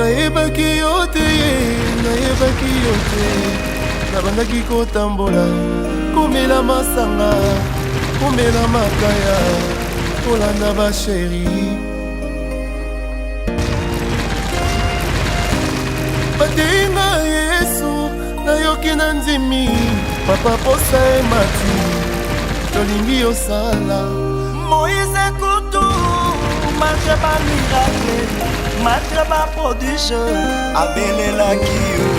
nayebaki yo te, nayebaki yo te. Nabandaki kotambola, komela masanga, komela makaya, kolanda ba chéri. Batenga Yesu, nayoki na ndimi, papa posa emati, tolingi osala. Moïse Koutou, Matraba miracle, Matraba prodige, abelelaki yo.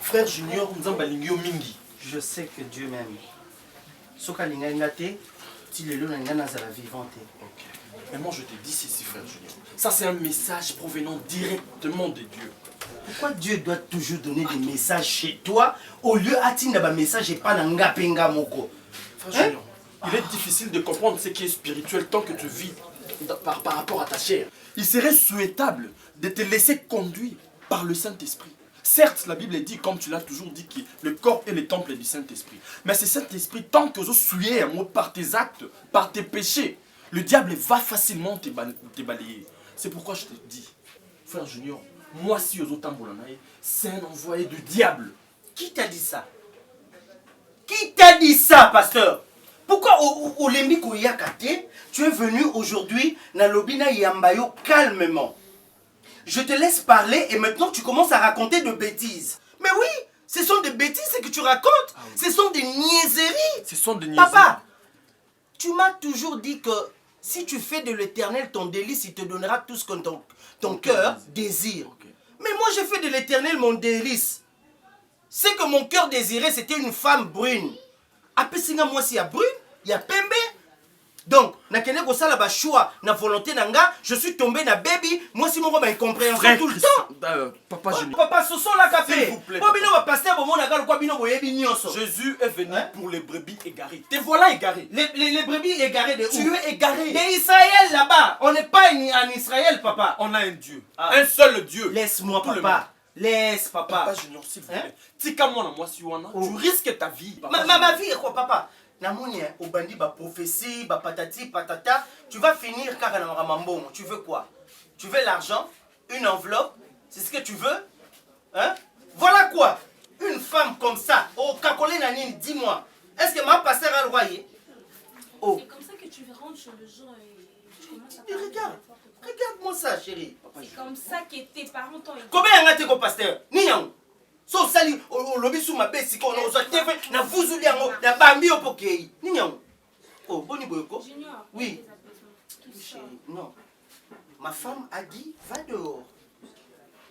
Frère Junior, nous avons mingi. Je sais que Dieu m'aime. Soka linga ngate, ti lelo na ngana za la vivante. Ok. Mais moi je te dis ceci, frère Junior. Ça c'est un message provenant directement de Dieu. Pourquoi Dieu doit toujours donner des messages chez toi au lieu d'attendre un message et pas dans ngapenga moko? Frère Junior, il est difficile de comprendre ce qui est spirituel tant que tu vis par rapport à ta chair. Il serait souhaitable de te laisser conduire par le Saint-Esprit. Certes, la Bible dit, comme tu l'as toujours dit, que le corps est le temple du Saint-Esprit. Mais ce Saint-Esprit, tant que vous souillez par tes actes, par tes péchés, le diable va facilement te balayer. C'est pourquoi je te dis, frère Junior, moi si aux autres c'est un envoyé du diable. Qui t'a dit ça? Qui t'a dit ça, pasteur? Pourquoi au Lembi Koyakate, tu es venu aujourd'hui dans l'Obina Yambayo calmement? Je te laisse parler et maintenant tu commences à raconter de bêtises. Mais oui, ce sont des bêtises que tu racontes. Ah oui. Ce sont des niaiseries. Ce sont des niaiseries. Papa, tu m'as toujours dit que si tu fais de l'Éternel ton délice, il te donnera tout ce que ton cœur désire. Okay. Mais moi j'ai fait de l'Éternel mon délice. C'est que mon cœur désirait, c'était une femme brune. Après moi s'il y a brune, il y a pembe. Donc, choix, na volonté nanga, je suis tombé na baby, moi si mon robe incompréhension tout le temps. Papa, papa, ce sont la café. S'il vous plaît. Jésus est venu pour les brebis égarées. Te voilà égaré. Les brebis égarées de où? Tu es égaré. D'Israël là-bas. On n'est pas en Israël, papa. On a un Dieu. Un seul Dieu. Laisse-moi, papa. Laisse, papa. Papa Junior, s'il vous plaît. Tika moi moi si tu risques ta vie. Ma vie est quoi, papa? Namoni obandi ba prophétie, ba patati patata, tu vas finir car na ramambon. Tu veux quoi? Tu veux l'argent, une enveloppe, c'est ce que tu veux? Hein? Voilà quoi? Une femme comme ça, oh kakole nanine, dis-moi. Est-ce que ma pasteur a le royer? Oh. C'est comme ça que tu rentres chez le gens et tu commences à parler. Regarde-moi ça, chérie. C'est comme ça que tes parents t'ont éduqué. Combien y a été pasteur? Ni yang. So sali o lobi sous ma bête si qu'on a TV na vuzuli yango na bambi opokei. Ni yang. Oh, boni boyoko. Junior. Oui. Non. Ma femme a dit va dehors.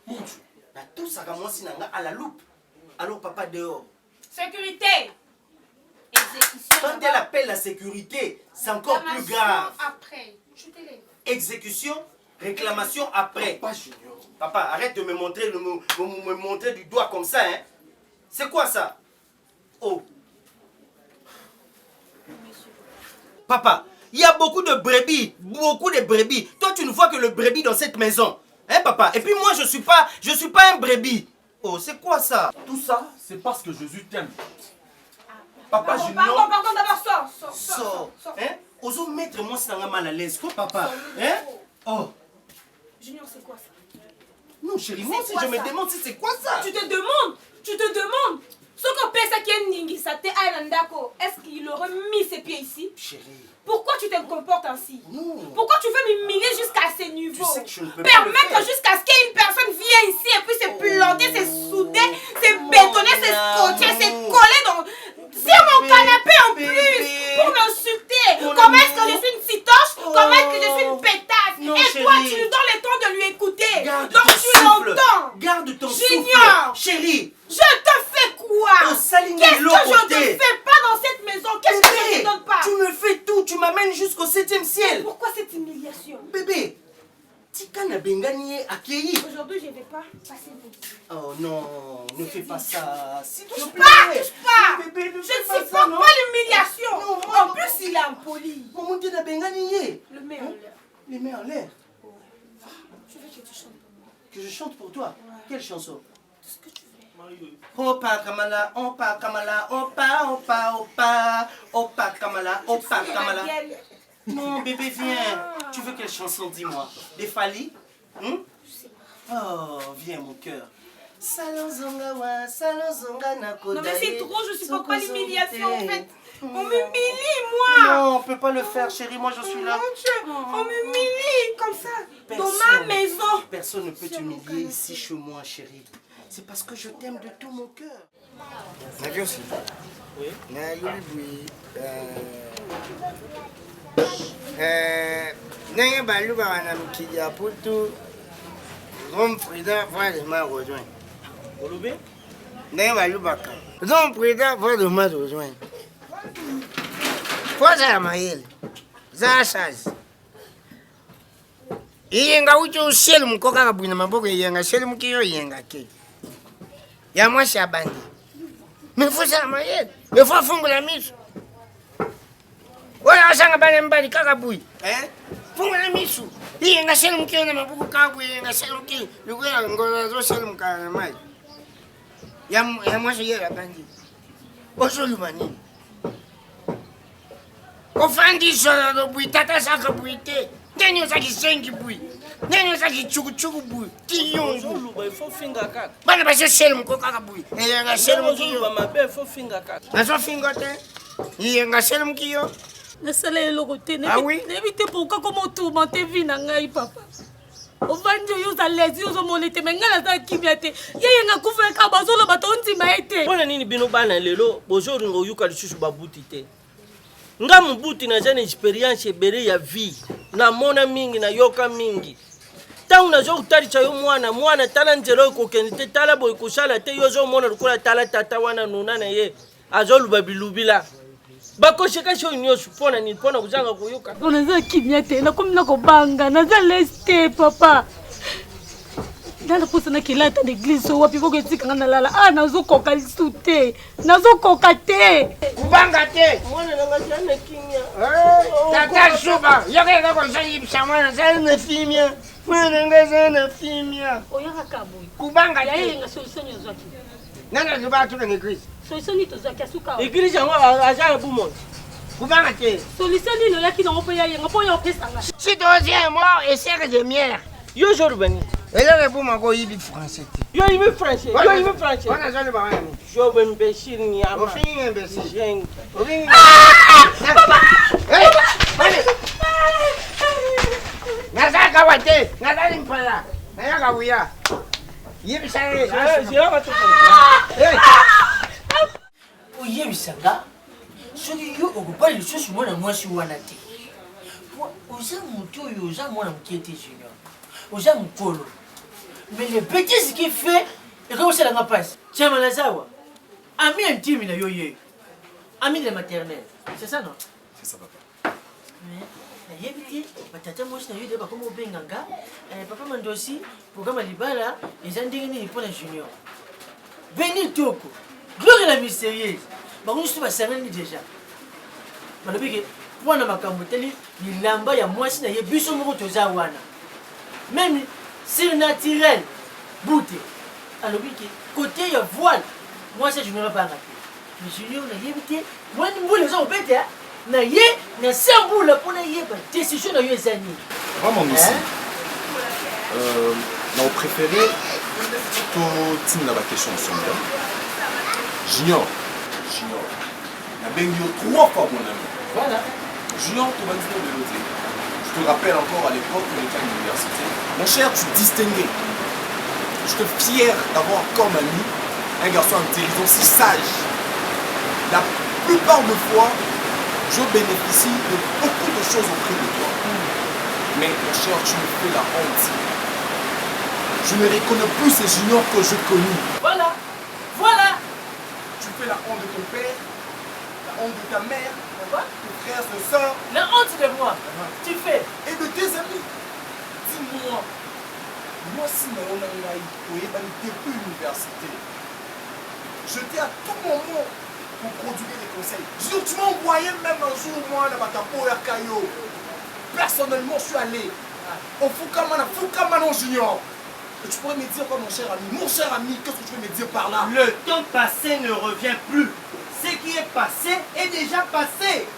Mon Dieu. Na tout ça comme moi sinanga à la loupe. Alors papa dehors. Sécurité. Exécution. Quand elle appelle la sécurité, c'est encore plus grave. Après, tu t'élèves. Exécution, réclamation après. Papa Junior. Papa, arrête de me montrer du doigt comme ça, hein. C'est quoi ça? Oh. Monsieur. Papa, il y a beaucoup de brebis. Toi, tu ne vois que le brebis dans cette maison. Hein, papa? Et puis moi, je suis pas un brebis. Oh, c'est quoi ça? Tout ça, c'est parce que Jésus t'aime. Papa Pardon, Junior... pardon, d'abord, sors. Sors. Hein? Osons mettre moi, c'est un mal à l'aise. Quoi, papa? Hein? Oh. Junior, c'est quoi ça? Non, chérie, moi aussi, je me demande si c'est quoi ça? Tu te demandes. Ce qu'on pense qui est Ningi, ça t'est Aïlandako, est-ce qu'il aurait mis ses pieds ici? Chérie. Pourquoi tu te comportes ainsi? Non. Pourquoi tu veux m'humilier jusqu'à ces niveaux? Tu sais que je ne peux pas le Permettre faire. jusqu'à ce qu'une personne vienne ici et puis se planter, se souder, se bétonner, se scotcher, se coller sur mon canapé en plus pour m'insulter. Comment est-ce que je suis une citoche? Comment est-ce que je suis une pétasse? Non, Et toi, chérie. tu lui donnes le temps de lui écouter. Garde Donc ton tu souffle. l'entends. Garde ton Junior. souffle. Chérie. Je te fais quoi? Au Saline Qu'est-ce que l'eau je te côté. fais pas dans cette maison? Qu'est-ce que je te donne pas? Tu me fais tout. Tu m'amènes jusqu'au 7e ciel. Pourquoi cette humiliation? Bébé. Tika na bengani accueilli. Aujourd'hui, je ne vais pas passer une vie. Oh non, ne fais pas ça. S'il te plaît. Touche pas. Bébé, ne Je fais ne pas supporte ça, non. pas l'humiliation. Non, moi, En plus, il est impoli. Maman, t'es na bengani. Le met en l'air. Les mains en l'air. Je veux que tu chantes pour moi. Que je chante pour toi. Quelle chanson? Tout ce que tu veux. Opa Kamala, Opa Kamala, Opa Kamala, Opa Kamala. Gabriel, Non, bébé, viens. Tu veux quelle chanson, dis-moi? Des Fali? Oh, viens, mon cœur. Salonzonga non mais c'est trop, je supporte pas l'humiliation en fait. On m'humilie moi. Non, on peut pas le faire, chérie. Moi, je suis là. Mon Dieu, on m'humilie comme ça. Dans ma Personne. maison. Personne ne peut t'humilier ici chez moi, chérie. C'est parce que je t'aime de tout mon cœur. Najosi. Oui. Na yuli ndenge balubaka na mikili ya putu Rome président vraiment rejoindre. Olobi? Ndenge balubaka Rome président vraiment rejoindre. Poza ya mayele za charge. Iyenga uti useli mukoka kabwina maboko iyenga seli mukiyo iyenga ke. Ya mwasi ya bandi. Mais faut ça mayele. Il faut fungola miso. Oya asanga bale mbali kakabui. Fungola miso. Iyenga seli mukiyo na maboko kabui iyenga seli mukiyo. Lukwela ngola zo seli mukana mai. Ya mwasi ya bandi. Osolu nini? Ofandiswa lo bui tata saka bui te. Ndenyo saki sengi bui. Ndenyo saki chukuchuku bui. Tiyongu. Il faut finga kaka. Bana basi seli mukoka kabui. Iyenga seli mukiyo. Mabe, il faut finga kaka. Nazo fingo te. Iyenga seli mukiyo. nasala eloko te Ah oui? nayebi te pourquoi koma otourmente vi na ngai papa ovandi oyo oza lesi ozomona ete me ngai naza kimia te yeyenga kufeka bazoloba tondima ye te mpona nini bino bana lelo bozolinga oyuka lisusu babuti te nga mobuti naza na expérience ebele ya vie namona mingi nayoka mingi ntango nazokotalisa yo mwana tala nzela oyo kokende te tala boye kosala te yo ozomona lokola tala tata wana nuna na ye azoluba bilubila bakosekasi oyo nyonso mpona nini mpona kozanga koyoka po naza kimia te nakomi na kobanga naza lesi te papa nala mposa nakilata na eglise o wapi poko etikanga nalala nazokoka lisu te nazokoka te Kubanga te. mwana nanga zana kimia Tata suba. Yokeka kwa yibisa mwana zana fimia. Mwana nga zana fimia. oyaka kaboyi Kubanga te. yayeyenga solution nini ozwaki Nana zuba tuka ni Chris. solution nini tozwaki asuka eglise yango aza ya bumondi Kubanga te. solution nini oyaki nango mpo yayenga mpo yo opesanga Si deuxième mot et serre de miel. yo ozoluba nini Et là, le boum a yibi français. yo yimi français yo yimi français On a jamais parlé. jo bembeshiri Au nyama fini imbécile. jengi Au fini. papa Hey! Nazaka wate. Nazali mpala. Nayaka wuya. Yibi sare. ziraka to Hey! oyebisanga soki yo okopali lisusu mwana mwasi wana te oza motu oyo oza mwana mokie te junior oza mokolo mais le bêtise qui fait ekokosalanga mpasi tiamalazawa ami intime na yo ye ami de la maternelle c'est ça non C'est ça, papa. mais nayebi te batata mwasi na yo de bakoma obenganga papa mandosi programa libala eza ndenge nini mpo na junior beni toko gloire la mystérieuse bango nyonso basangani déjà balobi ke mpona makambo teli bilamba ya mwasi na ye biso moko toza wana même surnaturel bute alobi ke côté ya voile moi ça junior banga mais junior na yebi te moi ni mbula eza obete na ye na sambula pour na yeba décision na yo ezani Vraiment aussi. On préféré tout team la question ensemble. Junior. La bengue 3 fois mon ami. voilà Junior, tu vas dire de l'autre. Je te rappelle encore à l'époque où on était à l'université. Mon cher, tu distinguais. Je suis fier d'avoir comme ami un garçon intelligent, si sage. La plupart des fois, je bénéficie de beaucoup de choses auprès de toi. Mais mon cher, tu me fais la honte. Je ne reconnais plus ces juniors que je connais. voilà Tu fais la honte de ton père, la honte de ta mère, tes frères, tes soeurs. la honte de moi tu fais Et de tes amis. Dis-moi, moi si mon ami depuis l'université, je t'ai à tout moment pour produire des conseils. Tu m'as envoyé même un jour, moi, dans ma capo à Caillot. Personnellement, je suis allé au Foukamana Junior. Et tu pourrais me dire quoi, mon cher ami, qu'est-ce que tu veux me dire par là? Le temps passé ne revient plus. Ce qui est passé est déjà passé.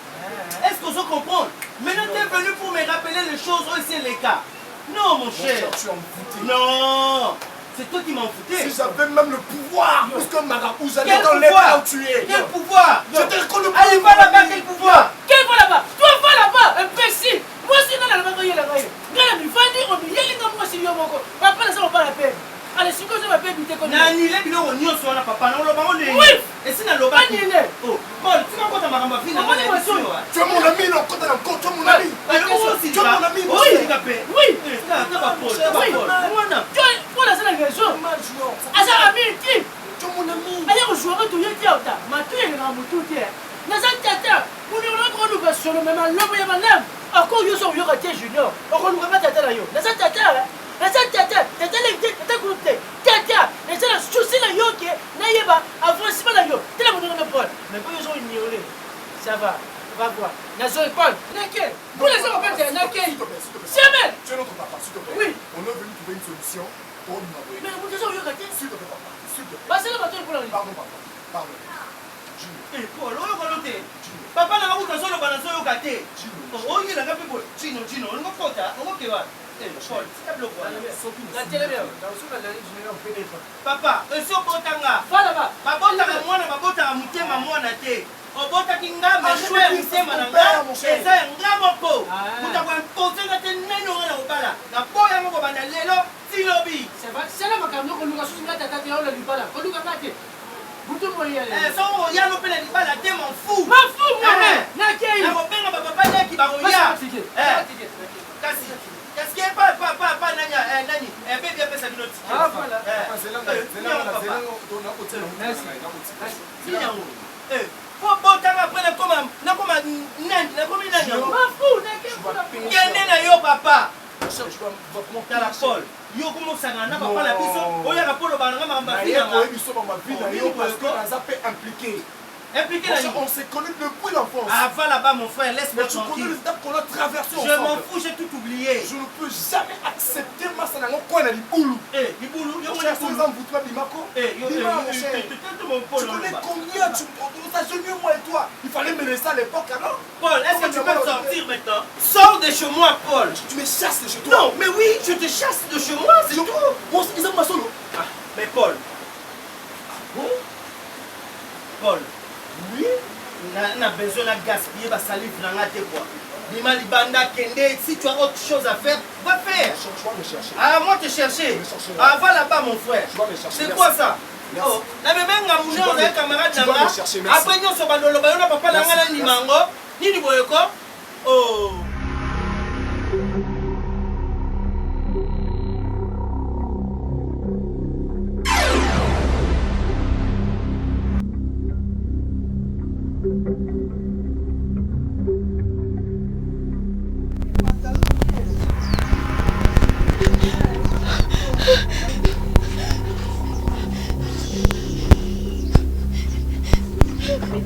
Est-ce que vous comprenez? Maintenant, tu es venu pour me rappeler les choses où c'est les cas. Non, mon cher. Tu en foutais. Non. C'est toi qui m'en foutais. Si j'avais même le pouvoir, plus que marabout, j'allais Quel dans les pouvoir? là où tu es. Quel pouvoir? Je te reconnais le Allez, va là-bas, quel pouvoir? quel va là-bas toi va là-bas imbécile moi sinon na là-bas yela ngai ngala mifandi omiyelinga mwasi yo moko papa na sa pas la peine allez siko zo ba peine bité comme Na nile biloko nyonso wana papa na oloba ngole. Oui. Esi na loba. Anile. Oh, Paul, tu vas kota makambo fina Comment ngale on va biso. Tu es mon ami, non, quand tu es encore, tu es mon ami. Tu es mon ami. Oui. oui Paul. Mwana. mpona aza na raison aza ami intime Tu es mon ami. aya kojuaka toyeti ata matu elengaka motu te naza tata munionaka oluka solo me malobo ya malamu akoki so oyoka te junior okolukaka tata na yo naza tata tata leki tata kulu te tata naza na susi na yo ke nayeba avancement na yo tela mononga paul mais po yo so ignoré ça va va voir nazo paul nakel pour les gens appellent nakel jamais Tu es notre papa, s'il te plaît. Oui. On est venu trouver une solution pour nous envoyer. mais moto so oyoka te S'il te plaît, papa. S'il te plaît. basala bato mpona Pardon, papa. Pardon. Junior. Paul, oyo kono te. Papa na ngakuta solo bana solo kate. Oyo na ngapi boy. Chino, ngo kota, ngo kewa. Paul, tika bloko wana. Papa, eso botanga. vala ba Babotaka mwana babotaka mutema mwana te. Obotaki nga mashwe ya mutema na nga. Eza ya nga moko. Mutaka mpozenga te neno nga na kobala. Na boya moko banda lelo tilobi. c'est vrai sala makambo koluka susu nga tata te yaola libala koluka nga te butu moyele So oya no pele libala te m'en fous. mafu mwana nakei Na kobenga bapapa leki bakoya. Kasi pa nani bébé apesa bino ticket. Ah, voilà. Po botanga après nakoma nani mafu nakei kende na yo papa tala Paul yo komosanga na papa na biso oyaka polo bananga makambo impliqué na On s'est connus depuis l'enfance. avant là-bas mon frère laisse-moi Mais tu connais tranquille les étapes qu'on a traversées je m'en ensemble. fous j'ai tout oublié Je ne peux jamais accepter Massanango quoi na libulu. libulu yo Mon cher, c'est exemple, vous toi, Bimako. Bima, mon cher. Tu connais combien on t'a jeûné, moi et toi. Il fallait me laisser à l'époque, alors. Paul, est-ce que tu peux sortir maintenant? Sors de chez moi, Paul. Tu me chasses de chez toi. Non, mais oui, je te chasse de chez moi, c'est tout. Bon, ils aiment ma solo. Mais Paul. Paul. Oui. Na besoin de gaspiller ma salive dans la tête, quoi. Bima Libanda Kende, si tu as autre chose à faire, va faire. Tu vas me chercher. Ah, moi te chercher. Ah, va là-bas, mon frère. Tu vas me chercher. C'est quoi ça? Merci. Oh, na même nga mouné on est camarade Tu vas me chercher, merci. après nous sommes dans le bayon papa na ngala ni mango ni ni boyoko. Oh.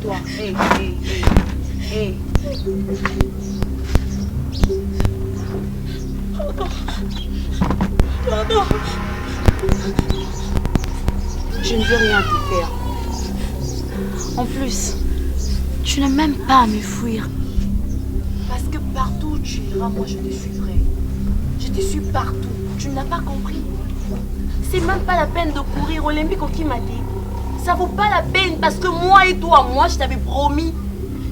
Toi, hey. Pardon. je ne veux rien te faire. En plus, tu n'as même pas à me fuir. Parce que partout où tu iras, moi je te suivrai. Je te suis partout. Tu ne l'as pas compris. C'est même pas la peine de courir. Olympique qui m'a dit. Ça vaut pas la peine parce que moi et toi, moi je t'avais promis.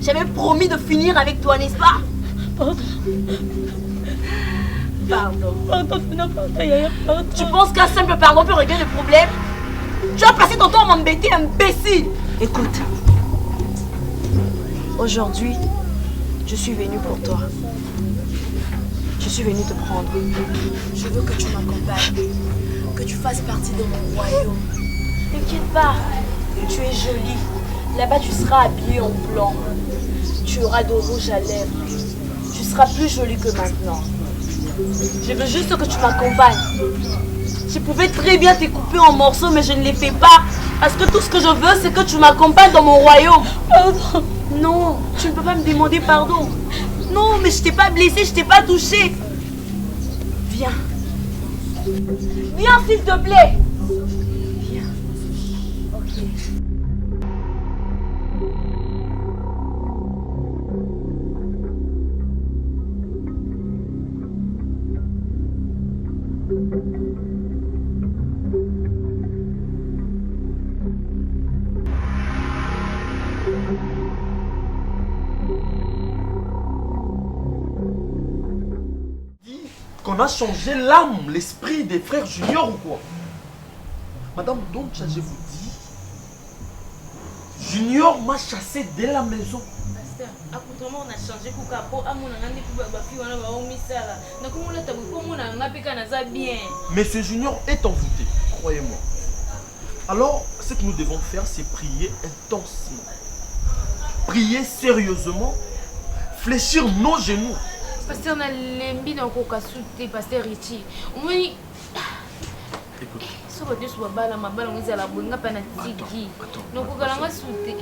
J'avais promis de finir avec toi, n'est-ce pas? Pardon. Pardon. Tu penses qu'un simple pardon peut régler le problème? Tu as passé ton temps à m'embêter, imbécile. Écoute. Aujourd'hui, je suis venue pour toi. Je suis venue te prendre. Je veux que tu m'accompagnes. Que tu fasses partie de mon royaume. T'inquiète pas. Tu es jolie. Là-bas, tu seras habillée en blanc. Tu auras de rouge à lèvres. Tu seras plus jolie que maintenant. Je veux juste que tu m'accompagnes. Je pouvais très bien te couper en morceaux, mais je ne les fais pas. Parce que tout ce que je veux, c'est que tu m'accompagnes dans mon royaume. Pardon. Non, tu ne peux pas me demander pardon. Non, mais je t'ai pas blessé, je t'ai pas touché. Viens. Viens, s'il te plaît. Viens. Ok. Qu'on a changé l'âme, l'esprit des frères juniors ou quoi? Madame Doncha, je vous dis, Junior m'a chassé de la maison. Pasteur, accoutrement on a changé pour capo, à mon angandi pour bafi, on a va au misala. Donc on l'a tabou pour mon angapeka naza bien. Mais ce Junior est envoûté, croyez-moi. Alors, ce que nous devons faire, c'est prier intensément. Prier sérieusement, fléchir nos genoux. Pasteur, on a l'embi dans le coca-souté, Pasteur Richie. On m'a dit. Écoute. Si on va dire que la mabala, on est à la bonne, on a pas de tiki. Donc on a la souté.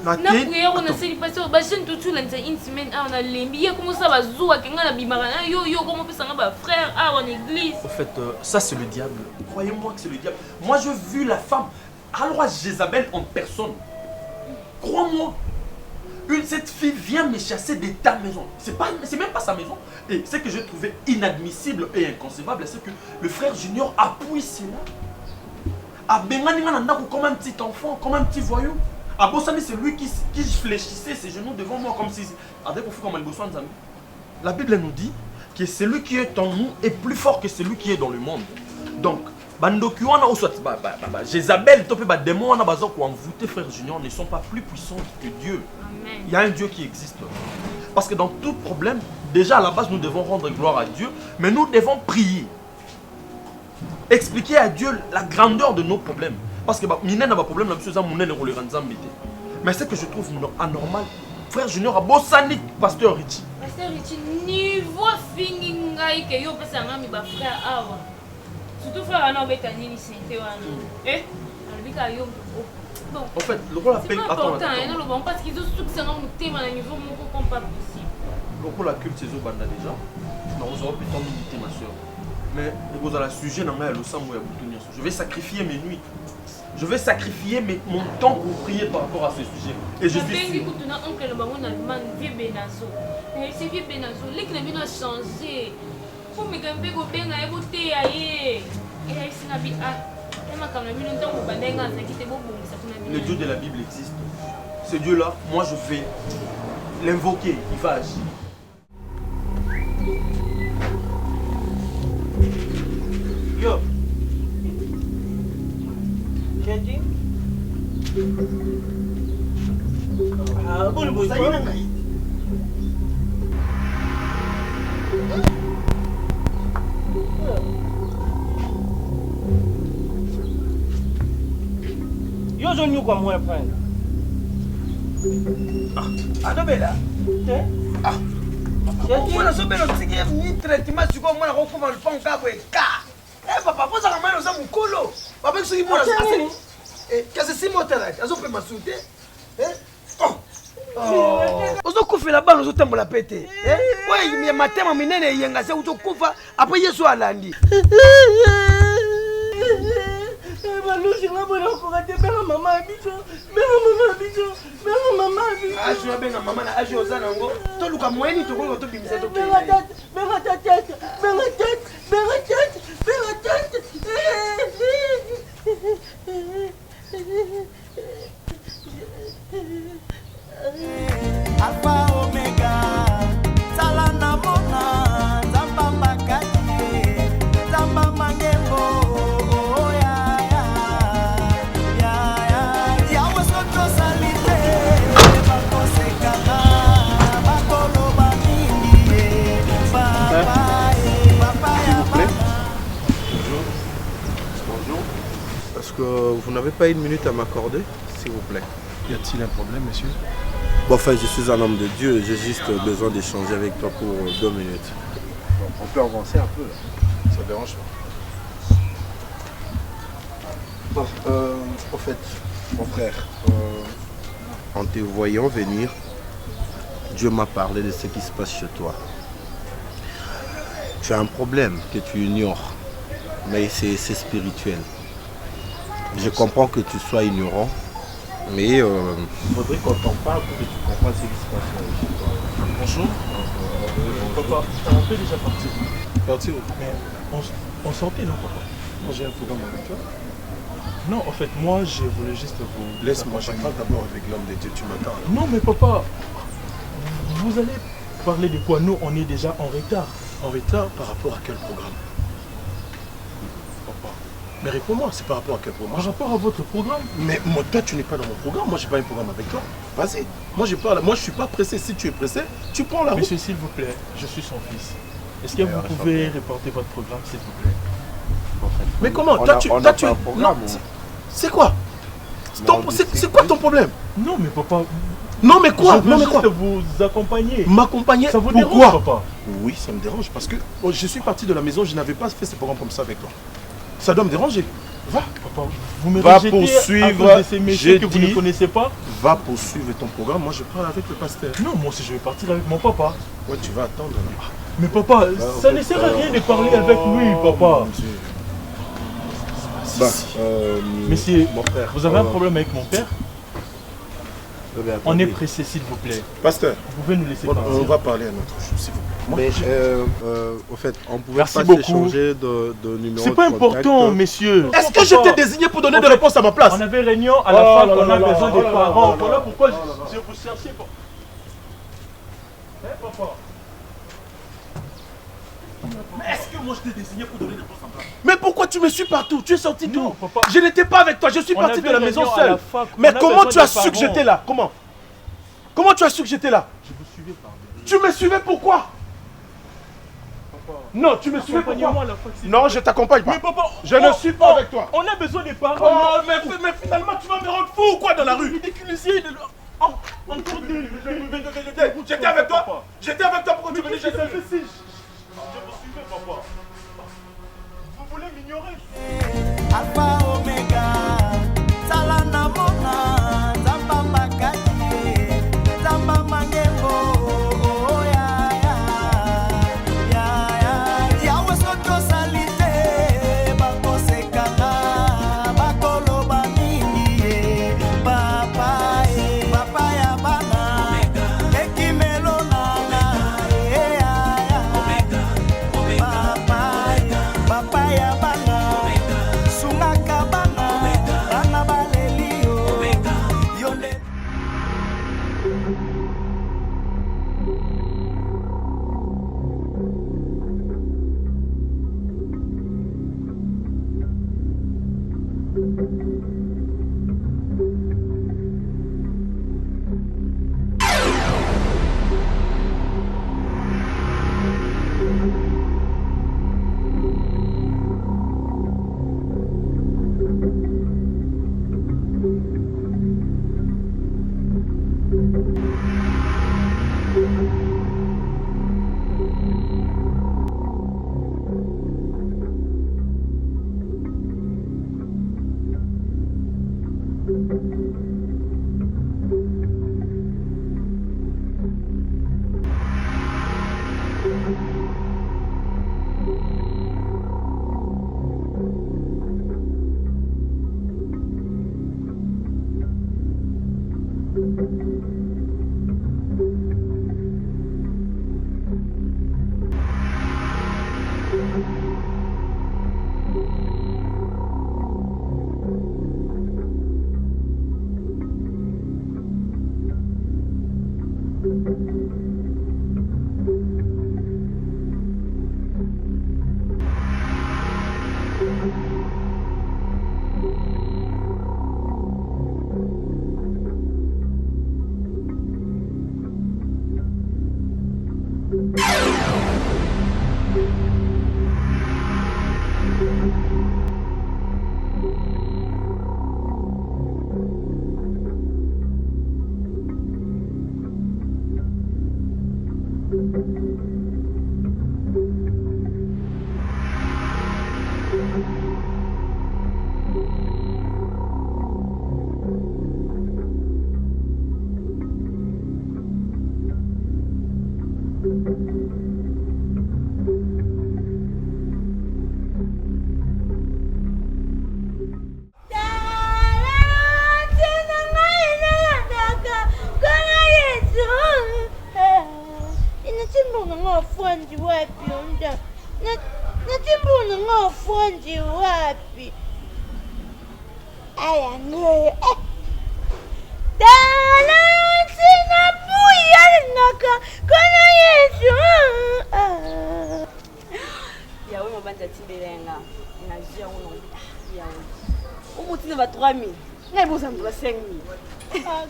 Na prière, on a fait pasteur, bachène tout une semaine, on a l'embi. Comment ça va jouer avec un abimara? Yo, comment on peut s'en avoir frère en église? En fait, ça c'est le diable. Croyez-moi que c'est le diable. Moi, j'ai vu la femme, alors Jézabel en personne. Crois-moi. Cette fille vient me chasser de ta maison. C'est même pas sa maison. Et ce que j'ai trouvé inadmissible et inconcevable, c'est que le frère Junior appuie cela. A Benganima comme un petit enfant, comme un petit voyou. A Bossani, c'est lui qui fléchissait ses genoux devant moi comme si... La Bible nous dit que celui qui est en nous est plus fort que celui qui est dans le monde. Donc, Jézabel, démons, envoûtés, frère Junior, ne sont pas plus puissants que Dieu. Amen. Il y a un Dieu qui existe. Parce que dans tout problème, déjà à la base, nous devons rendre gloire à Dieu, mais nous devons prier. Expliquer à Dieu la grandeur de nos problèmes. Parce que Minen n'a pas de problème, mais ce que je trouve anormal, frère Junior a bossani, pasteur Richie. Pasteur Richie, niveau fini ngai que yo pesa ngami ba frère awa. Surtout frère ana obeta nini sente wana. Alibika yo. Bon. En fait, le rôle appelle attends. Non, bon parce qu'ils ont tout ça dans le thème à niveau moko comme pas possible. Le rôle la culte c'est au banda déjà. Mais on aura plus de temps d'unité ma soeur. Mais vous avez le sujet dans le sang où je vais sacrifier mes nuits. Je vais sacrifier mon temps pour prier par rapport à ce sujet. Et je suis sûr. C'est vieux Benazo. L'économie a changé. Pour me gagner au Benga et voter aïe. Et là, c'est Nabi A. Le Dieu de la Bible existe. Ce Dieu-là, moi je vais l'invoquer. Il va agir. Yo. Kendi. Ah, bon, bon, ça y est. Yo, je n'y quoi moi frère. Ah, non mais là. Ah. Moi, je suis bien aussi qui ni traitement sur quoi moi on recouvre le pont cabo et car. Eh papa, pose la main aux hommes colo. Papa, ce qui moi eh, qu'est-ce que c'est mon terrain? Azo peut m'assurer. Eh? Oh. Ozo kufa là-bas, ozo tambola pété. Eh? Ouais, mais matin minene yenga se ozo kufa après yeso alandi. Malouche, là, bon, on va te Ajo abenga mama na ajo ozana ngo toluka mweni tokolo tobimisa to Alpha Omega Salana Mona Zamba Makati Zamba Mangembo Yawe Soto Salite Bakosekana Bakolo Banini Papa Bonjour. Est-ce que vous n'avez pas une minute à m'accorder, s'il vous plaît? Y a-t-il un problème, monsieur? Bon, enfin, je suis un homme de Dieu, j'ai juste besoin d'échanger avec toi pour 2 minutes. Bon, on peut avancer un peu, là. Ça dérange pas. Bon, en fait, mon frère, en te voyant venir, Dieu m'a parlé de ce qui se passe chez toi. Tu as un problème que tu ignores, mais c'est spirituel. Je comprends que tu sois ignorant, mais il faudrait qu'on t'en parle pour que tu comprennes ce qui se passe chez toi. Bonjour. Papa, on peut déjà partir. Partir? Mais on sortait, non, papa? Moi, j'ai un programme avec toi. Non, en fait, moi, je voulais juste vous... Laisse-moi, je parle d'abord avec l'homme de Dieu, tu m'attends. Non, mais papa, vous allez parler de quoi? Nous, on est déjà en retard. En retard par rapport à quel programme? Papa. Mais réponds-moi, c'est par rapport à quel programme? Par rapport à votre programme? Mais moi, toi, tu n'es pas dans mon programme. Moi, j'ai pas un programme avec toi. Vas-y. Moi, je parle. Moi, je suis pas pressé. Si tu es pressé, tu prends la route. Monsieur, s'il vous plaît, je suis son fils. Est-ce que vous pouvez reporter votre programme, s'il vous plaît? Mais comment? On Toi, a tu... pas un programme, Non, c'est quoi? C'est quoi ton problème? Non, mais papa... Non, mais quoi? Je veux Non, mais quoi? juste vous accompagner. M'accompagner? Ça vous Pourquoi? dérange, papa? Oui, ça me dérange parce que je suis parti de la maison, je n'avais pas fait ce programme comme ça avec toi. Ça doit me déranger. Va. Papa, vous me Va rejetez poursuivre, à cause de ces messieurs que vous ne connaissez pas? Va poursuivre ton programme, moi je parle avec le pasteur. Non, moi aussi je vais partir avec mon papa. Ouais, tu vas attendre là. Mais papa, ça ne sert à rien de parler avec lui, papa. Messieurs, mon frère, vous avez un problème avec mon père? On est pressé. pressé, s'il vous plaît. Pasteur, Vous pouvez nous laisser on partir. va parler à notre chose, s'il vous plaît. Moi, Mais au fait, on pouvait Merci pas beaucoup. s'échanger de numéro. C'est pas important, messieurs. est-ce que je t'ai désigné pour donner des réponses à ma place? On avait réunion à la fac, on a besoin des parents. Voilà pourquoi je vous cherchais. Hein, papa? Mais est-ce que moi je t'ai désigné pour donner des réponses à ma place? Mais pourquoi tu me suis partout? Tu es sorti Non, d'où? papa. Je n'étais pas avec toi, je suis On parti avait de la maison réunion à seul. la fac, Mais on a comment besoin tu as des su que parents. j'étais là? Comment tu as su que j'étais là? Je vous suivais, pardon. Tu me suivais pourquoi? Non, tu me suivais Accompagnez-moi pourquoi? à la fac, s'il Non, vous je plaît. t'accompagne pas. Mais papa, Je ne suis pas avec toi. On a besoin des parents. Oh, mais finalement, tu vas me rendre fou ou quoi dans la rue? Ridiculiser. Encore des... J'étais avec toi. J'étais avec toi, pourquoi tu me dis que j'étais avec toi? Je vous suivais, papa. Vous voulez m'ignorer? Alpha Omega Salana Mona Zamba Makati Zamba Mangembo Yawe Soto Salite Bakosekana Bakolo Banini Papa ya bana Ekimelo nana Papa ya bana Sungaka bana Bana balelio Yonde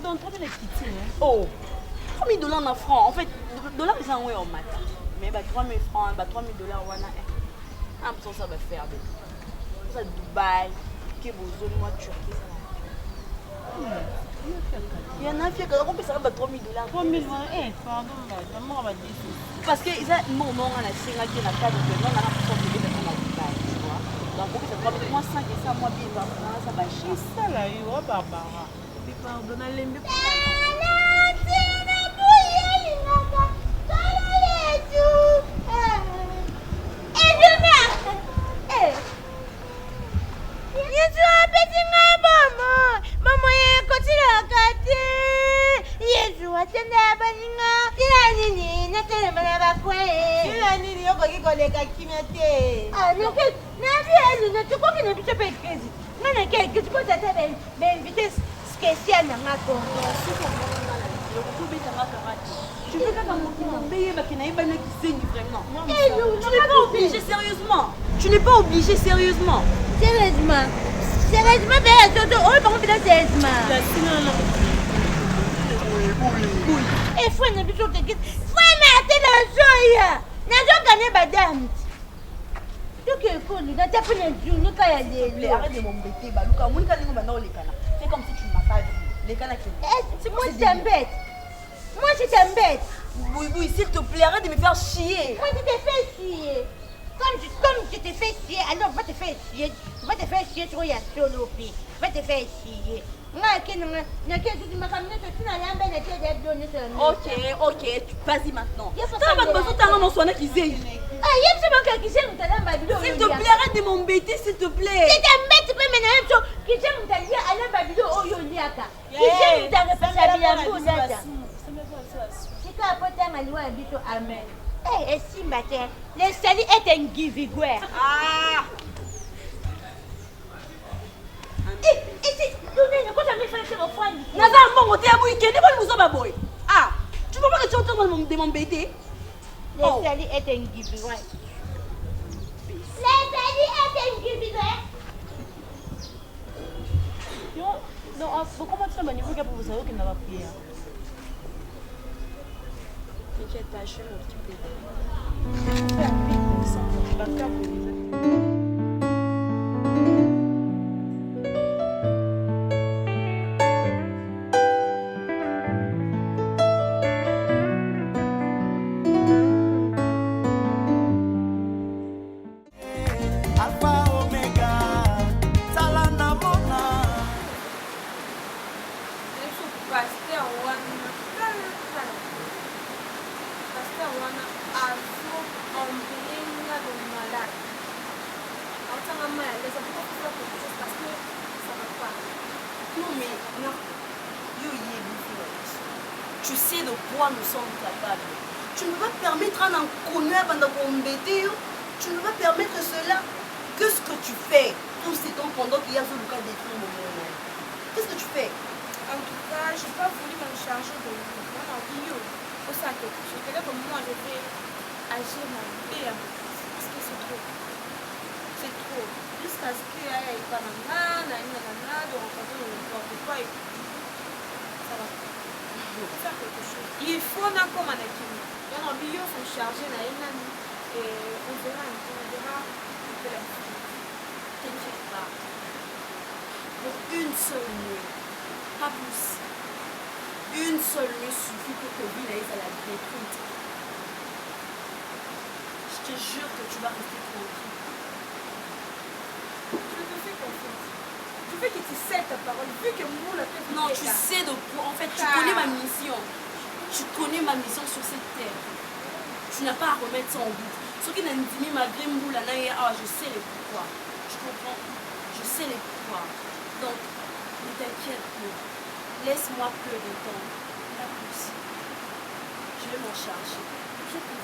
Donc, très bien les petits. Oh, 3 000 $, en francs. En fait, dollars, ils sont en matin. Mais 3 000 francs, 3 000 $, un peu ça va faire. Ça, Dubaï, Kebozo, moi, Turquie, ça va. Il y en a qui ont fait ça, 3 000 $. 3 000 $, pardon, maman va dire. Parce que ils ont mon nom à la Sénat qui est la table de non, on a l'impression de vivre dans la Dubaï, tu vois. Donc, pour que ça 3 000 $, moi 5 et ça, moi, bien, ça va chier. Ça, là, il va Barbara. Pardon, allez, mais spécial dans ma confiance. Tu veux pas mon payer ma kena vraiment. Tu n'es pas obligé sérieusement. Tu n'es pas obligé sérieusement. Sérieusement. Sérieusement, ben surtout oh par contre sérieusement. Oui. Et faut ne plus te quitter. Faut mettre le joie. N'a gagné madame. Donc il faut lui dans ta première journée quand il y a arrête de m'embêter baluka mon quand on va dans les canards. C'est comme si tu ne m'as pas vu. Les canards c'est moi je t'embête. Moi je t'embête. Oui, s'il te plaît, arrête de me faire chier. Moi je te fais chier. Comme je te fais chier, alors va te faire chier. Va te faire chier sur la solo fille. Va te faire chier. Ok, vas-y maintenant. S'il te plaît, arrête de m'embêter, s'il te plaît. Si t'embêtes, tu peux maintenant qui j'aime ta vie à la Babylone au Yoliaka. Qui j'aime ta responsabilité. C'est quoi apporter ma loi à Bito Amen? Eh, si, ma terre, le salut est un giveaway. Ah! Ah, tu vois pas que tu es en train de m'embêter? Le salut est un giveaway. Le salut est un giveaway. Non, comment tu vas niveau pour vous savoir qu'il n'a pas prié? T'inquiète pas, je vais m'occuper. Tu sais de quoi nous sommes capables. Tu ne peux pas permettre à un connaître pendant qu'on m'embêter. Tu ne peux pas permettre cela. Qu'est-ce que tu fais tout ce temps pendant qu'il y a ce cas détruire mon monde? Qu'est-ce que tu fais? En tout cas, je n'ai pas voulu me charger de mon au sac. Je dirais que moi, je vais agir ma vie parce que c'est trop. C'est trop. Jusqu'à inscrit à Ipananga, na de rencontrer n'importe quoi et ça va faire quelque chose. Il faut n'a comme un équilibre. Donc en milieu, il faut charger na et on verra un peu la suite. T'inquiète pas. Pour une seule nuit, pas plus. Une seule nuit suffit pour que Villa à la détruite. Je te jure que tu vas rester tranquille. Je te fais confiance. Je veux que tu sais ta parole. Vu que moi, la tête. Non, tu sais de quoi. En fait, tu connais ma mission. Tu connais ma mission sur cette terre. Tu n'as pas à remettre ça en doute. Ce qui n'a dit malgré Moula, je sais les pourquoi. Tu comprends? Je sais les pourquoi. Donc, ne t'inquiète pas. Laisse-moi peu de temps. Pas plus. Je vais m'en charger. Je te fais.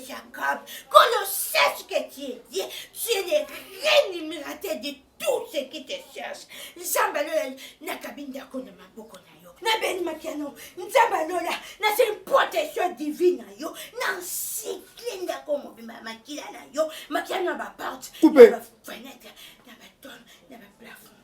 Jacob, qu'on sait ce que tu es dit, tu es le rémunérateur de tout ce qui te cherche. Zambalola, na kabinda kona maboko na yo. Na ben makiano, Zambalola, na c'est une protection divine na yo. Na siklinda komo bima makila na yo. Makiano ba porte, coupé. Na fenêtre, na ba ton, na ba plafond.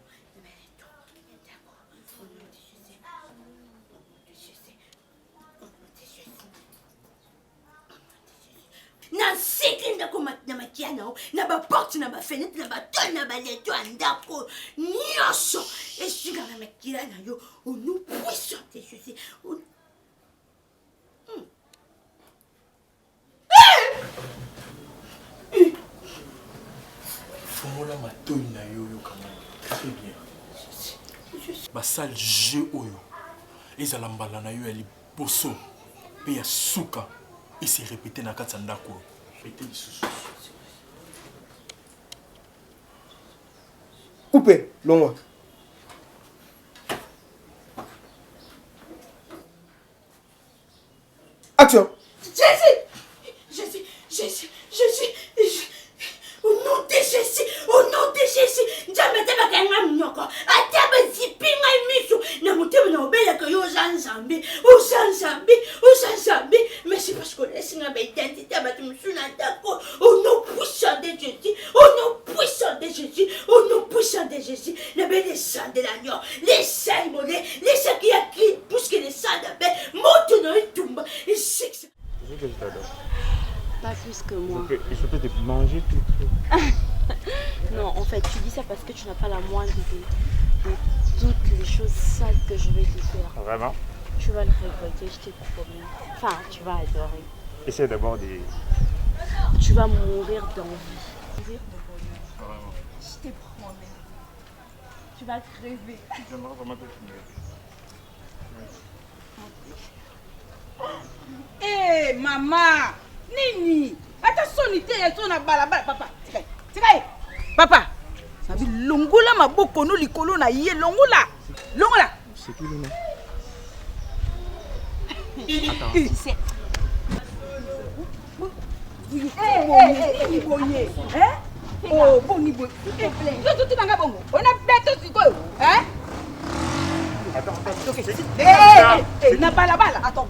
Na siklinda ko na makiano, na ba porte, na ba fenêtre, na ba ton, na ba leto andako. Nyosho, et je suis dans la makila na yo, où nous puissons te choisir. Fongola matoi na yo yo kama. Très bien. Basal jeu oyo. Ezala mbala na yo ya liboso. Pe ya suka. Et c'est répété dans la ndako. Répétez les sous. Coupé, long. Action. Jésus. Au nom de Jésus, jamais te bakanga mnyoko. Ataba zipinga misu. Na mutema na obela ko yo zanzambi. Mais c'est parce que laisse na identité ba tumsuna dako. Au nom puissant de Jésus. Na belle sang de l'agneau. Les saints molés, les saints qui a crié puisque les sangs d'appel montent dans une tombe. Et c'est que je t'adore. Pas plus que moi. Je peux te manger tout. Non, en fait, tu dis ça parce que tu n'as pas la moindre idée de toutes les choses sales que je vais te faire. Vraiment? Tu vas le regretter, je te promets. Enfin, tu vas adorer. Essaie d'abord de... Tu vas mourir d'envie. Mourir de bonheur. Vraiment? Je te promets. Tu vas crever. J'aimerais vraiment te finir. Eh, maman! Nini! Attention, tu es na balabala, papa. Tikai! Papa! Ça veut longola maboko no likolo na ye longola. C'est qui le nom? Attends. Tu sais. Hein? Oh, boni boy. S'il te plaît. Tu n'as pas bon. On a bête aussi quoi? Hein? Na balabala. Attends.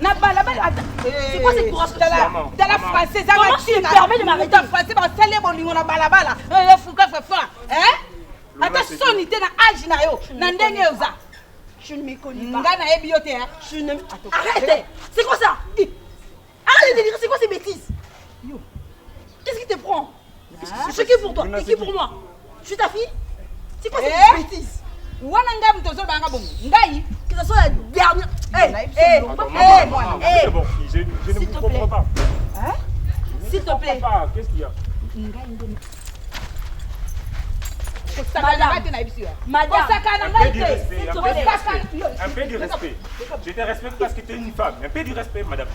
C'est quoi cette courage? Dans la française, comment tu me permets de m'arrêter? Dans la française, on s'allait bon na balabala. Hein? Attention, tu es na âge na yo. Na ndenge oza. Je ne me connais pas. Ngana ebiote hein. Je ne... Arrête! C'est quoi ça? Arrête de dire, c'est quoi ces bêtises? Qu'est-ce qui te prend? C'est qui pour toi? C'est qui pour moi? Je suis ta fille? C'est quoi ces bêtises? Wananga mtozo banga bongo. Ngai, que ce soit la dernière. C'est bon, je ne vous comprends pas. Hein? S'il te plaît. Qu'est-ce qu'il y a? Madame, un peu du respect. Je te respecte parce que tu es une femme. Un peu du respect, madame.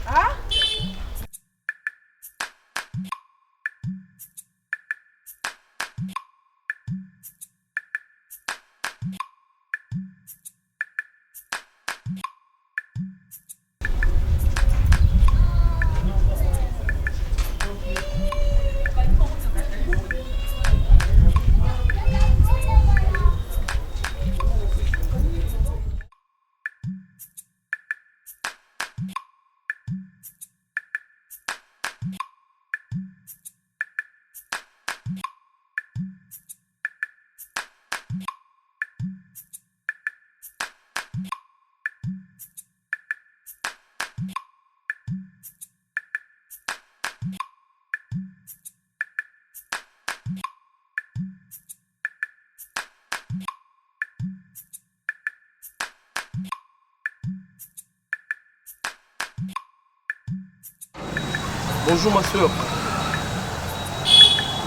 Bonjour ma soeur.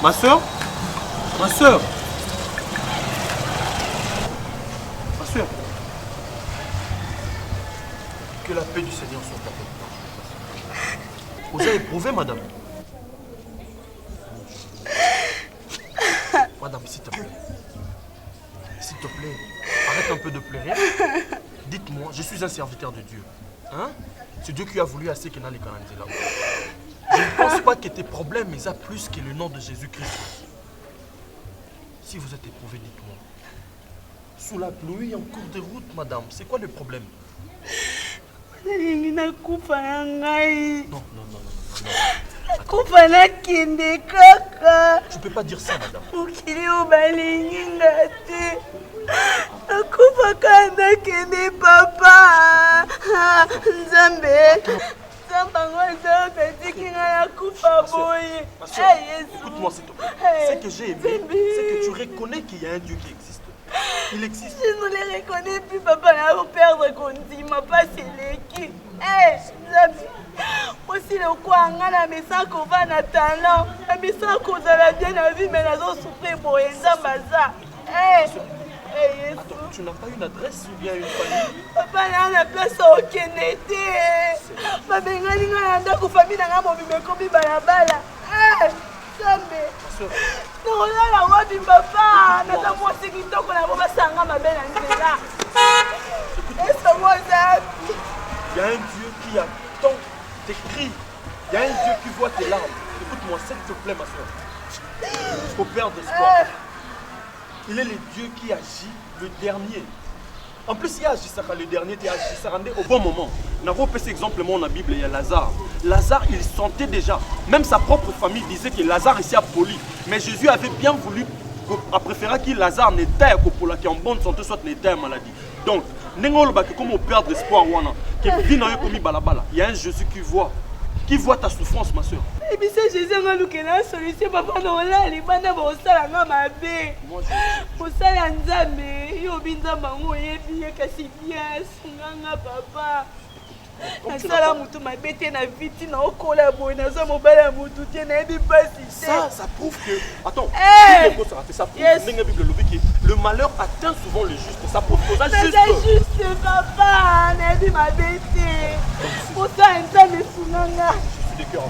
Ma soeur? Ma soeur? Ma soeur? Que la paix du Seigneur soit avec vous. Vous avez éprouvé, madame? Madame, s'il te plaît. S'il te plaît, arrête un peu de pleurer. Dites-moi, je suis un serviteur de Dieu. Hein? C'est Dieu qui a voulu assez qu'il n'allait quand même là. Je ne pense pas que tes problèmes aient plus que le nom de Jésus-Christ. Si vous êtes éprouvé, dites-moi. Sous la pluie, en cours de route, madame, c'est quoi le problème? Non, tu peux pas dire ça, madame. Écoute-moi s'il te plaît. Ce que j'ai aimé, c'est que tu reconnais qu'il y a un Dieu qui existe. Il existe. Je ne les reconnais plus, papa. Là, vous perdre Kondi, ma pas c'est l'équipe. Aussi le quoi, on a la message qu'on va en attendant. La message qu'on a bien à vie, mais la zone souffre pour les ambassades. Attends, tu n'as pas une adresse ou bien une famille? Papa, là, on a place au Kennedy. Ma bengani, on a un famille dans la mobile, comme balabala. Sambe. Non, là, la roi du papa. Nous avons aussi qui t'ont qu'on a pas sangha ma belle Angela. Est-ce que moi ça? Il y a un Dieu qui attend tes cris. Il y a un Dieu qui voit tes larmes. Écoute-moi, s'il te plaît, ma soeur. Il faut perdre espoir. Il est le Dieu qui agit le dernier. En plus, il agit le dernier, il agit au bon moment. Nous avons pris exemple dans la Bible, il y a Lazare. Lazare, il sentait déjà. Même sa propre famille disait que Lazare ici a poli. Mais Jésus avait bien voulu, a préféré que Lazare n'était pas qui en bonne santé, soit n'était maladie. Donc, comment perdre espoir, il y a un Jésus qui voit ta souffrance, ma soeur. Et puis c'est Jésus qui a une solution. Papa, non, là, les bandes vont s'en ma bête. Pour ça, il y a un zambé. Il y a un zambé. Il y a un papa. Ça prouve que. Attends, ça prouve que le malheur atteint souvent le juste. Ça prouve que ça juste. C'est juste, papa. De cœur.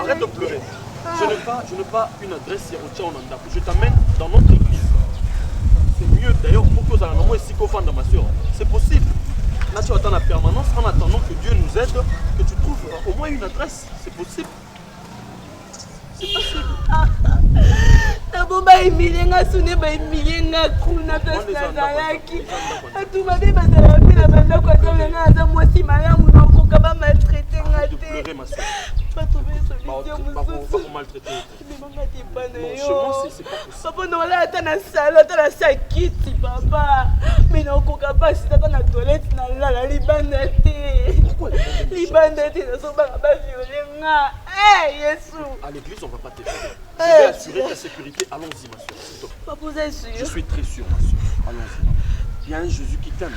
Arrête de pleurer. Je n'ai pas une adresse en Andako. Je t'amène dans notre église. C'est mieux d'ailleurs pour que vous ayez un ici qu'au fond de ma soeur. C'est possible. Là tu attends la permanence en attendant que Dieu nous aide, que tu trouves au moins une adresse. C'est possible. C'est possible. Naboba emilenga sune ba emilenga kuna place nazalaki atuma be bazala pila banda kwa tolenga aza mwasi malamu na koka ba maltraiter ngate pleurer ma soeur. Pas trouver solution pas maltraiter. Mais maman t'es pas non, chez moi c'est pas possible. Papa non là ata na salon ata na sakiti papa. Mais non koka pas si ata na toilette na la libanda te. Libanda te na so ba violenga. Yesu. À l'église on va pas te faire. Je vais assurer ta sécurité. Allons-y, ma soeur. Papa, vous êtes sûr? Je suis très sûr, ma soeur. Allons-y. Il y a un Jésus qui t'aime.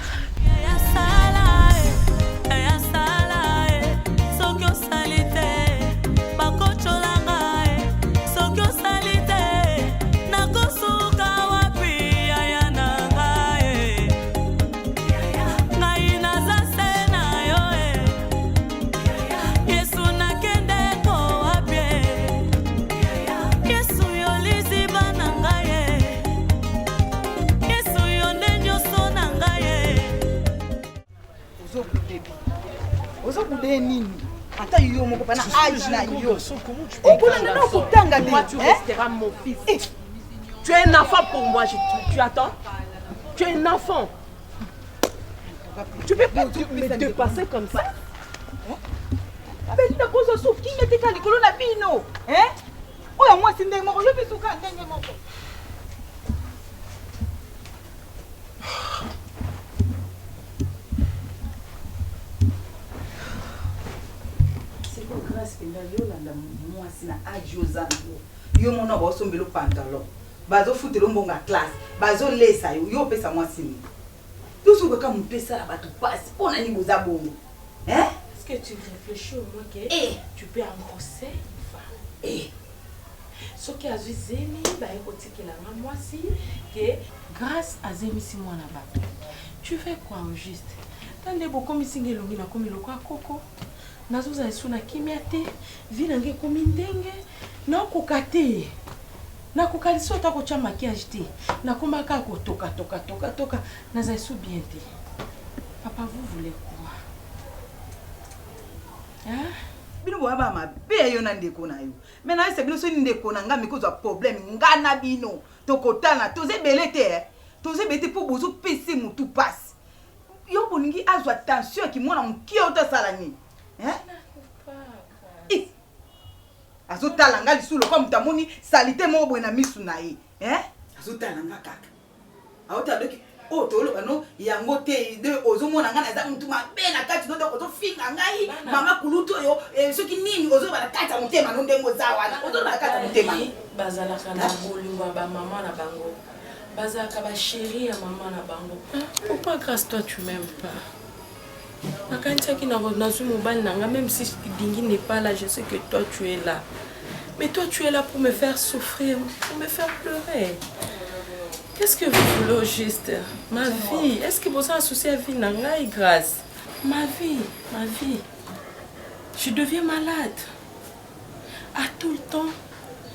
Moi, tu resteras mon fils. Tu es un enfant pour moi, tu attends? Tu es un enfant. Tu peux pas me dépasser comme ça? Yo mona ba osombelo pantalon bazo futelo mbonga classe bazo lesa yo pesa mwasi ni tusu ka mupesa la batu pasi pona ni boza bongo Est-ce que tu réfléchis au moins que tu peux engrosser une femme? Ce qui a vu Zemi, moi si, que grâce à Zemi si moi là-bas, tu fais quoi au juste? Tandis que comme ici ngelongi na komi lokwa koko, nazuza esuna kimiate, vinange komi ndenge, na kokate. Na kokaliso ta ko cha maquillage te. Na komaka ko toka, na za esu bien te. Papa, vous voulez quoi? Hein? Bino boaba mabe yo na ndeko na yo. Maintenant c'est bino so ndeko na nga mikozo problème ngana bino. Tokotana toze belete toze bete pour bozo pese mutu passe. Yo boningi azwa attention ki mona mukio ta salani. Hein? Azotala nga lisulo kwa mutamoni salite mo bwena misu na ye. Hein? Azotala nga kaka. Aota doki oh tolo bano yango te de ozomona nga na za mutu mabe na kati ndo ozofinga ngai mama kuluto yo soki nini ozo bana kati mutema no ndengo za wana ozo bana kati mutema bazala kana bolingo ba maman na bango bazala ka ba chérie ya maman na bango. Pourquoi grâce toi tu m'aimes pas? Akantia ki na nazu mobile nanga même si Dingi n'est pas là, je sais que toi tu es là. Mais toi tu es là pour me faire souffrir, pour me faire pleurer. Qu'est-ce que vous voulez au juste? Ma vie, est-ce que vous avez un souci à vie nanga et grâce? Ma vie. Je deviens malade. À tout le temps.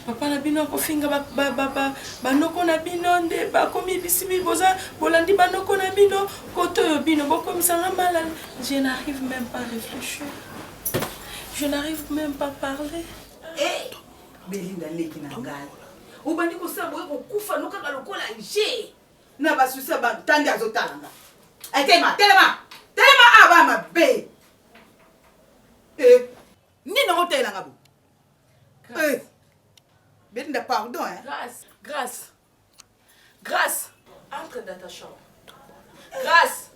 Papa na bino ko finga ba noko na bino nde ba komi bisibi boza bolandi ba noko na bino koto yo bino boko misanga malade. Je n'arrive même pas à réfléchir. Je n'arrive même pas à parler. Belinda leki na ngai. Ubandi ko sabo ko kufa no kaka lokola nje. Na basusa ba tandi azotanga. Telema aba mabe. Ni no hotela ngabo. Belinda, pardon, hein? Grâce, entre dans ta chambre. Grâce,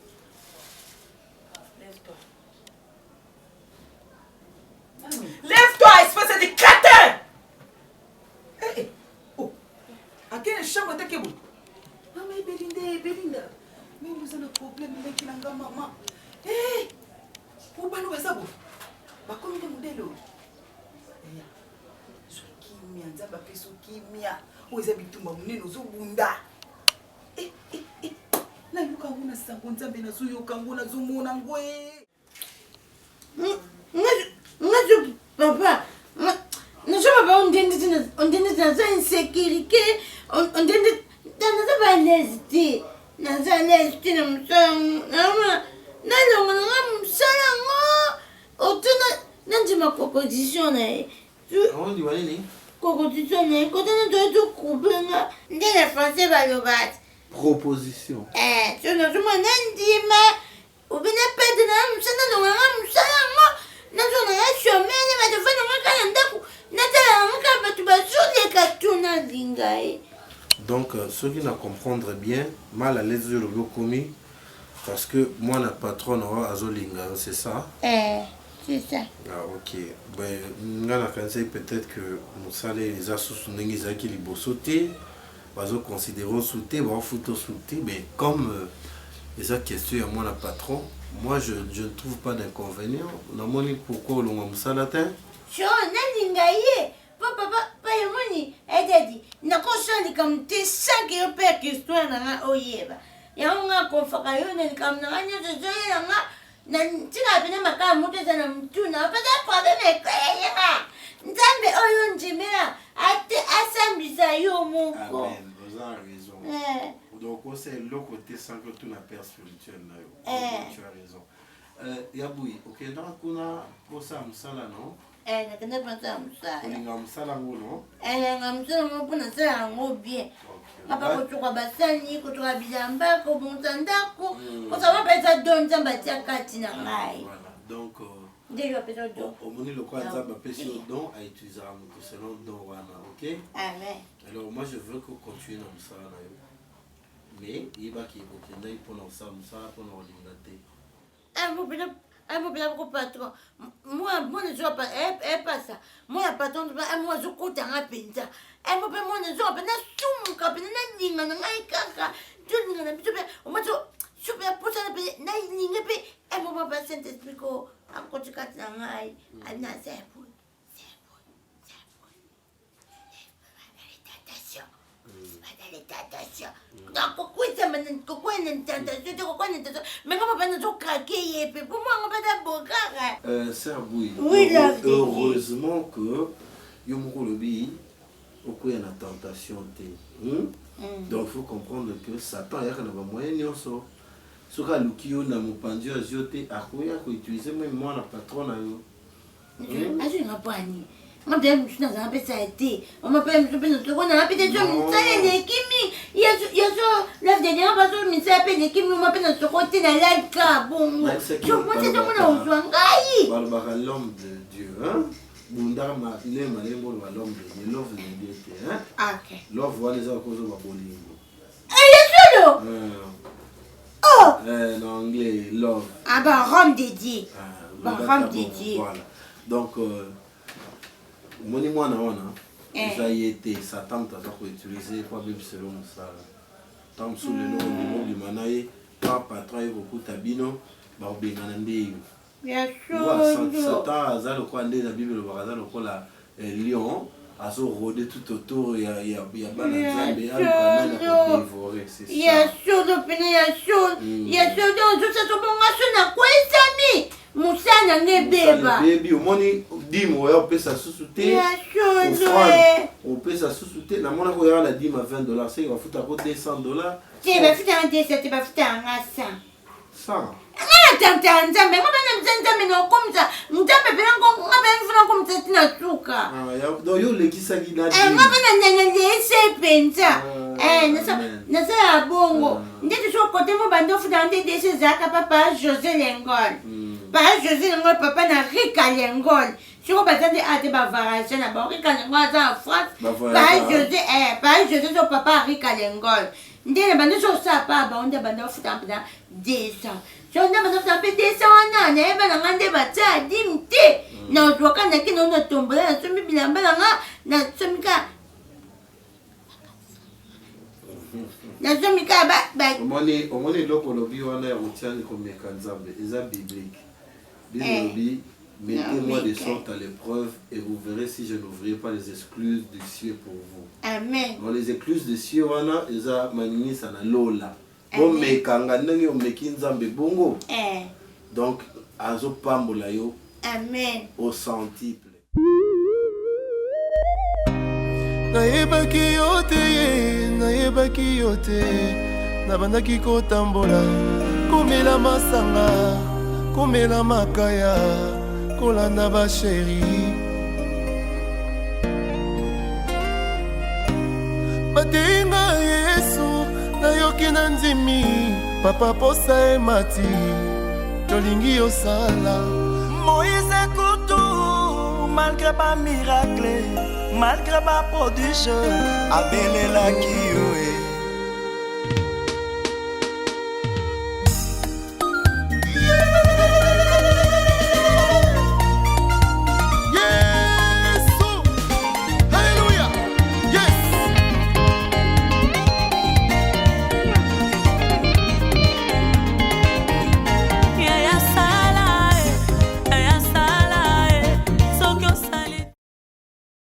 lève-toi. Lève-toi, espèce de crétin! Oh, à quelle chambre t'es que vous? Maman, Belinda. Mais nous avons un problème avec la maman. Où est-ce que ça va? Bah, comment est-ce que vous mianza bapeso kimia oza bitumba munene ozobunda na yuka nguna sango nzambe na zuyoka nguna zomona ngwe ngazo papa ondende naza insécurité ondende naza balésité na musala nalonga nanga musala ngo otuna nanjima proposition na ye proposition na ye kote na toyetu kubenga nde na français balobati proposition so nazomona ndima obina pete na musala nalonganga musala ngo nazonanga chomene batofananga kala ndako natalanga kala bato bazoleka tuna linga ye. Donc ceux qui ne comprendre bien mal à l'aise le commis parce que moi la patronne a azolinga c'est ça? C'est ça. Ah ok. Ben ngana pensé peut-être que Moussale les associations n'engagent qui les beaux sauter, bazo considérer sauter, ba photo sauter, mais comme les autres questions à moi la patron, moi je ne trouve pas d'inconvénient. Normalement pourquoi l'on Moussale atteint? Cho nalingaye. Papa yamoni ededi nakosani comme te 5 yo per question na oyeba. Yanga konfaka yo ne kam na nya zozoya nga na tina bina makala mutu sana mtuna pata problème ekaya nzambe oyo njimela ate asambisa yo moko. Amen, vous avez raison. Donc c'est le côté sans que tout la père spirituel là. Tu as raison. Yaboui, OK, donc on a pour ça musala non? Nakenda pensa musala. Olinga musala ngo non? Nga musala ngo pona sala ngo bien. Papa kutoka basani kutoka bilamba ko mutandako ko sawa pesa don nzamba tia kati na ngai. Voilà. Donc déjà pesa don. Au moni le quoi nzamba pesa don à utiliser à mutu selon don wana, OK? Amen. Alors moi je veux que continue na musala na yo. Mais il va qui okenda ipona musala pona olinga te. Pour patron. Moi, ne joue pas. Pas ça. Moi, patron, moi, je compte un pinta. Moi, ne joue pas. N'a capine, n'a ni n'a kaka. Tu n'as pas. Moi, super pour ça. N'a ni n'a pas. Moi, pas Saint-Esprit. akotikati na ngai alina zepo tentation. Donc pourquoi ça me pourquoi une tentation, pourquoi une tentation? Mais comment pas nous craquer et puis pour moi on va d'abord carré. Sœur Boui. Oui, heureusement que yomoko lobi okuya na tentation te. Donc il faut comprendre que Satan yaka na ba moyen nyonso. Soka lukio na mopandio aziote akoya ko utiliser même moi na patron na yo. Azu ngapani. Madame, je n'ai pas ça été. On m'appelle, je peux on a appelé des gens, ça est Kimi. Il y a la dernière personne, mais ça appelle Kimi, on m'appelle notre côté dans l'alca. Bon, je pense que c'est mon nom. L'homme de Dieu, hein? Bundama, il est malin, l'homme de Dieu, l'homme de Dieu, hein? Ok. L'homme voit les autres causes de Bolingo. Eh, il est solo. Oh! En anglais, love. Ah, bah, Rome dédié. Bah, Rome dédié. Voilà. Donc, moni mwana wana eza ye te Satan aza koutilize po abebi selon mosala ntango mosusu lelo obima na ye pa patron ye kokuta bino bakobengana nde yo Satan aza lokola nde na bible elobaka aza lokola lion azorode tout autour ya bana nzambe alukana na kodévorer. Ya solo pene ya solo ozosa tobonga so na kwesami musana ngebeba bebi omoni dime oya opesa susu te opesa susu te namona koyaka na dime à $20 seki bafutako $200 te bafutaka 200 te bafutaka 100 ngana tanta nzambe nga bana nzambe nokomisa nzambe pena nga bana komisa tina suka donc yo lekisaki na nga bana ndenge lese penza nasa ya bongo ndeti so kote mo bando futaka nde dese zaka papa José Lengol Papa José Lengol papa na Rika Lengol siko bazande ate bavariation na ba Rika Lengol aza en France Papa José so papa Rika Lengol ndene bando so sa pa ba onde bando futaka mpena 200 so nde bando futaka mpe 200 wana nayeba na nga nde batya dime te na ozwaka ndaki na ona tombola na sombi bilamba na nga na somika nazomika omoni eloko olobi wana ya kotiani komeka nzambe eza biblique bilobi mettez-moi de sorte à l'épreuve et vous verrez si je n'ouvrirai pas les excluses du ciel pour vous. Amen. Donc les excluses du ciel wana eza maninisa na lola bomekanga ndenge omeki nzambe bongo donc azopambola yo amen au centuple. Nayebaki yo te nabandaki kotambola komela masanga komela makaya kolanda basheri batenga Yesu nayoki na ndimi papa posa emati tolingi yosala Moïse Kutu malgré ba miracle malgré ba prodige abelelaki yo